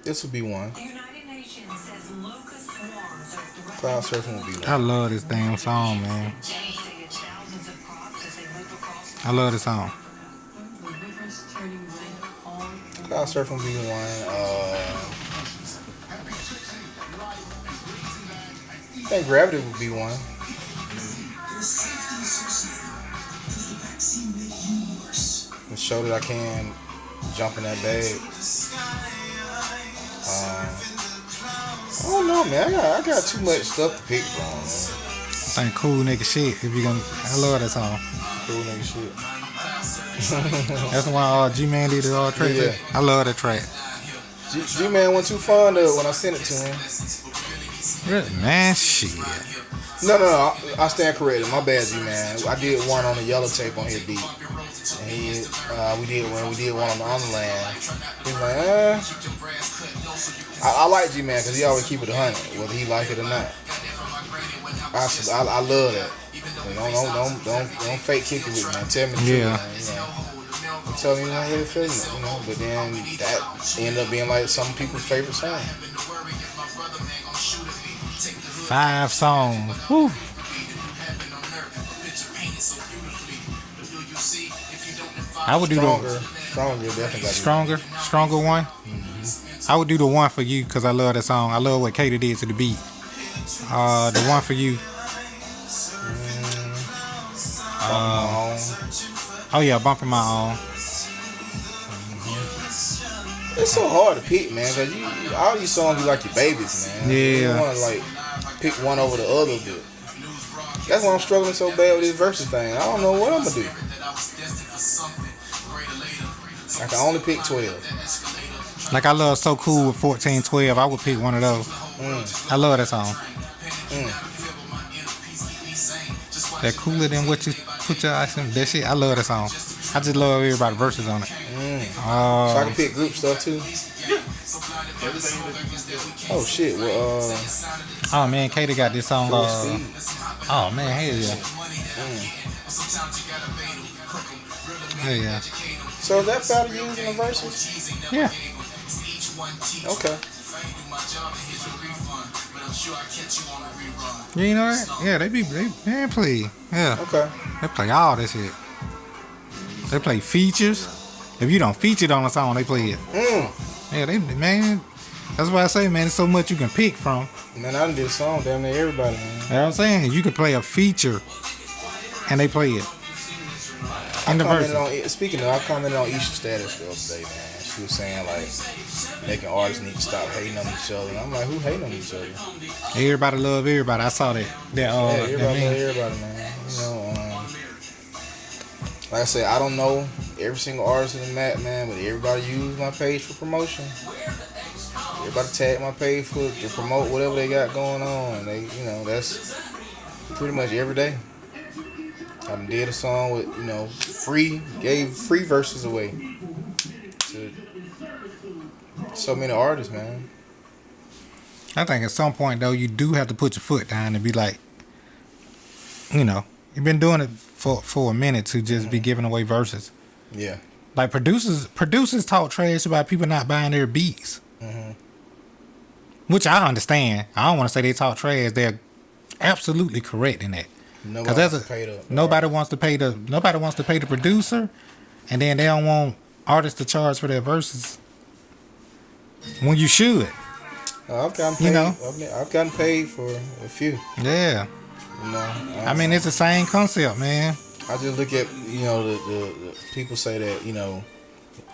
This would be one. The United Nations says locust swarms are Cloud surfing would be one. I love this damn song, man. devastated thousands of crops as they move across I love this song. the rivers turning red all Cloud surfing would be one. I think Gravity would be one. To show that I can jump in that bag. I don't know, man. I got too much stuff to pick from, man. Think cool nigga shit. If you gonna, I love that song. Cool nigga shit. That's the one G-Man did the track. Yeah. I love that track. G-Man wasn't too fond of it when I sent it to him. Really? Man, shit. No. I stand corrected. My bad, G-Man. I did one on the yellow tape on his beat. And we did one on the Underland. He's like, I like G-Man because he always keep it 100, whether he like it or not. I love that. Don't fake kick it with me, man. Tell me the truth, Yeah. man. You know. Tell me you don't really feel it, you know. But then that ended up being like some people's favorite song. 5 songs. Whew. I would do Stronger, definitely. stronger one. I would do the one for you because I love that song. I love what Katie did to the beat. The one for you. Oh yeah, bumping my own. It's so hard to pick, man, because all these songs be like your babies, man. Yeah. You want to like pick one over the other, but that's why I'm struggling so bad with this versus thing. I don't know what I'm gonna do. I can only pick 12. Like I love So Cool with 1412. I would pick one of those. I love that song. That cooler than what you put your ice in. That shit, I love that song. I just love everybody's verses on it. So I can pick group stuff too. Oh shit! Well, Oh man, Katie got this song. Full Speed. Oh man, hell yeah. Hell yeah. So is that foul to use in the verses? Yeah. Okay. You know that? Yeah, they man play. Yeah. Okay. They play all this shit. They play features. If you don't feature on a song, they play it. Yeah, man. That's why I say, man, there's so much you can pick from. Man, I done did a song damn near everybody, man. You know what I'm saying? You could play a feature, and they play it. In the verses. Speaking of, I commented on Isha's status the other day, man. She was saying, like, making artists need to stop hating on each other. And I'm like, who hating on each other? Everybody love everybody. I saw that. Everybody love everybody, man. You know, like I said, I don't know every single artist in the map, man, but everybody use my page for promotion. Everybody tag my page to promote whatever they got going on. And they, you know, that's pretty much every day. I did a song with, you know, gave free verses away to so many artists, man. I think at some point, though, you do have to put your foot down and be like, you know, you've been doing it for a minute to just be giving away verses. Yeah. Like producers talk trash about people not buying their beats. Which I understand. I don't want to say they talk trash. They're absolutely correct in that. Nobody wants to pay the producer, and then they don't want artists to charge for their verses. When you should. I've gotten paid. You know? I've gotten paid for a few. Yeah. You know. I mean, it's the same concept, man. I just look at, you know, the people say that, you know,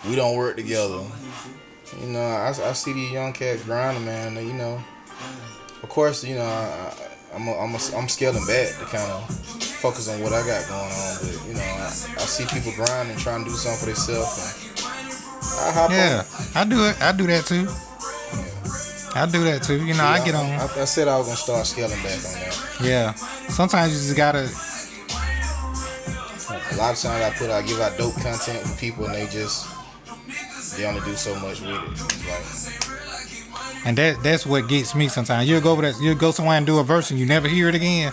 we don't work together. You know, I see these young cats grinding, man. You know, of course, you know, I'm scaling back to kind of focus on what I got going on. But you know, I see people grinding, trying to do something for themselves. I hop on. I do that too. Yeah. I do that too. You know, I get on. I said I was gonna start scaling back on that. Yeah. Sometimes you just gotta. A lot of times I give out dope content for people, and they only do so much with it. It's like, and that's what gets me sometimes. You'll go somewhere and do a verse and you never hear it again.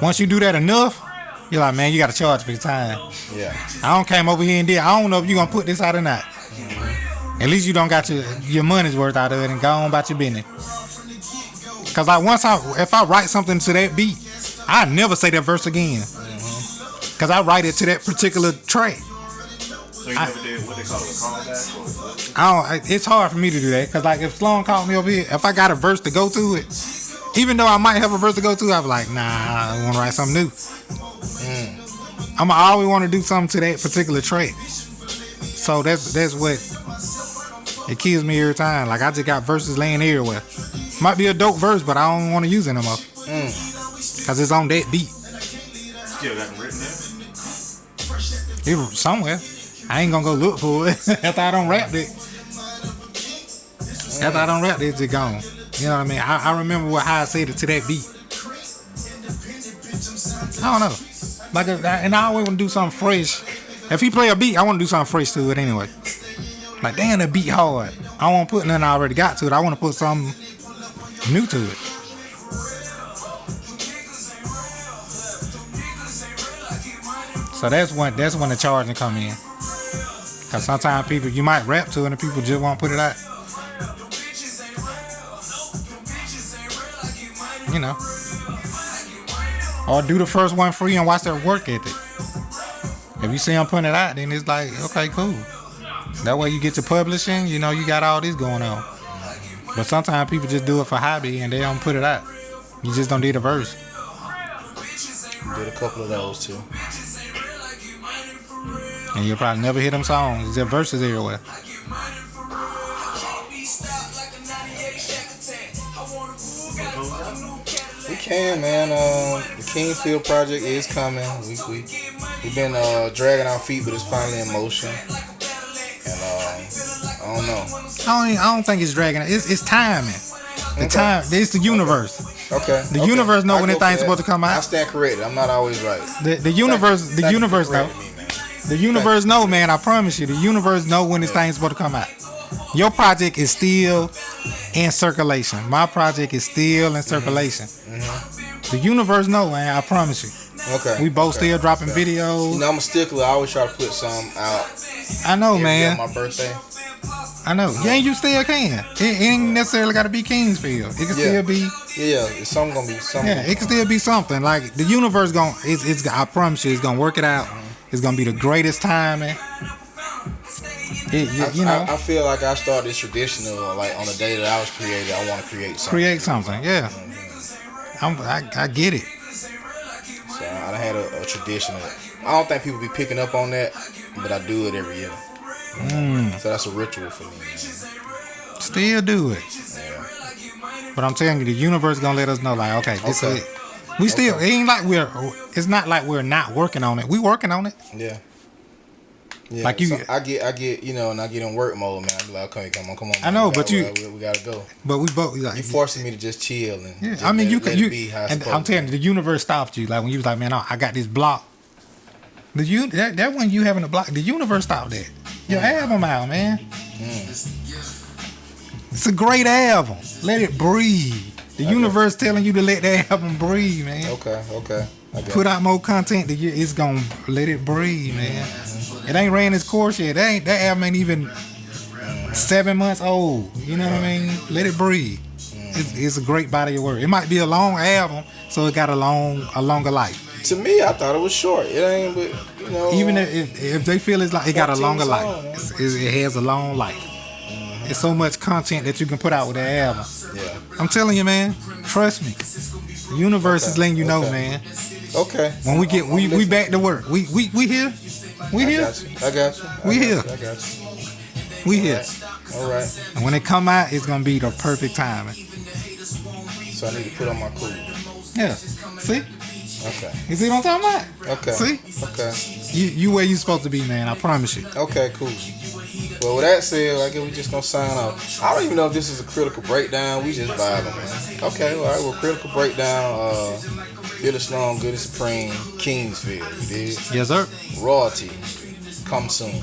Once you do that enough, you're like, man, you gotta charge for your time. Yeah. I don't came over here and did. I don't know if you're gonna put this out or not. At least you don't got your money's worth out of it and go on about your business. Cause like if I write something to that beat, I never say that verse again. Cause I write it to that particular track. So you never did what they call a callback? It's hard for me to do that. Cause like if Sloan called me over here, if I got a verse to go to it, even though I might have a verse to go to, I'm like, nah, I want to write something new. I'm always want to do something to that particular track. So that's what it kills me every time. Like I just got verses laying everywhere. Might be a dope verse, but I don't want to use it no more. Cause it's on that beat. Still got them written there? It somewhere. I ain't gonna go look for it. After I don't rap it. It's just gone. You know what I mean? I remember how I said it to that beat. I don't know. Like, and I always want to do something fresh. If he play a beat, I want to do something fresh to it anyway. Like, damn, that beat hard. I don't want to put nothing I already got to it. I want to put something new to it. So that's when the charging come in. Cause sometimes people, you might rap to it and people just won't put it out. You know. Or do the first one free and watch their work ethic. If you see them putting it out, then it's like, okay, cool. That way you get to publishing, you know, you got all this going on. But sometimes people just do it for hobby and they don't put it out. You just don't need a verse. Did a couple of those too. And you'll probably never hear them songs. There's verses everywhere. We can, man. The KingsField project is coming. We've been dragging our feet, but it's finally in motion. And I don't know. I don't think it's dragging. It's timing. Time. It's the universe. Okay. The universe know when anything's supposed to come out. I stand corrected. I'm not always right. The universe know. The universe know, man. I promise you. The universe know when this thing's supposed to come out. Your project is still in circulation. My project is still in circulation. The universe know, man. I promise you. Okay. We both still dropping videos. You know, I'm a stickler. I always try to put some out. I know, man. On my birthday. I know. Yeah, you still can. It ain't necessarily got to be KingsField. It can still be. Yeah, it's something gonna be something. Yeah, it can still be something. Like the universe it's I promise you, it's gonna work it out. It's gonna be the greatest time, and you know, I feel like I started this traditional, like on the day that I was created, I want to create something. create something. Yeah, I get it. So I done had a tradition. I don't think people be picking up on that, but I do it every year. So that's a ritual for me, man. Still do it. Yeah. But I'm telling you, the universe gonna let us know, like, okay, this Okay. is it. We still, it ain't like it's not like we're not working on it. We working on it. Yeah. Yeah, Like you- so I get, you know, and I get in work mode, man. I be like, okay, come on. I know, man. but we gotta go. But we both, like, You forcing me to just chill and yeah. just I mean, let it be how it's and supposed I'm to telling you, the universe stopped you. Like when you was like, man, I got this block. That when you having a block, the universe stopped that. Your album out, man. It's a great album. Let it breathe. The universe telling you to let that album breathe, man. Okay. I got Put out more content. It's gonna let it breathe, man. It ain't ran its course yet. That album ain't even 7 months old. You know what I mean? Let it breathe. It's a great body of work. It might be a long album, so it got a longer life. To me, I thought it was short. It ain't, but you know. Even if they feel it's like it got a 14 longer life, songs, it has a long life. It's so much content that you can put out with that album. Yeah. I'm telling you, man. Trust me. The universe is letting you know, Okay. man. Okay. When we back to work. We here. We here. I got you. We here. I got you. We here. All right. And when it come out, it's gonna be the perfect timing. So I need to put on my cool. Yeah. See? Okay. You see what I'm talking about? Okay. See? Okay. You where you supposed to be, man. I promise you. Okay, cool. Well, with that said, I guess we just gonna sign off. I don't even know if this is a critical breakdown. We just vibing, man. Okay, all right. Well, critical breakdown. Billie Slum, Goodie Supreme, KingsField. You did. Yes, sir. Royalty. Come soon.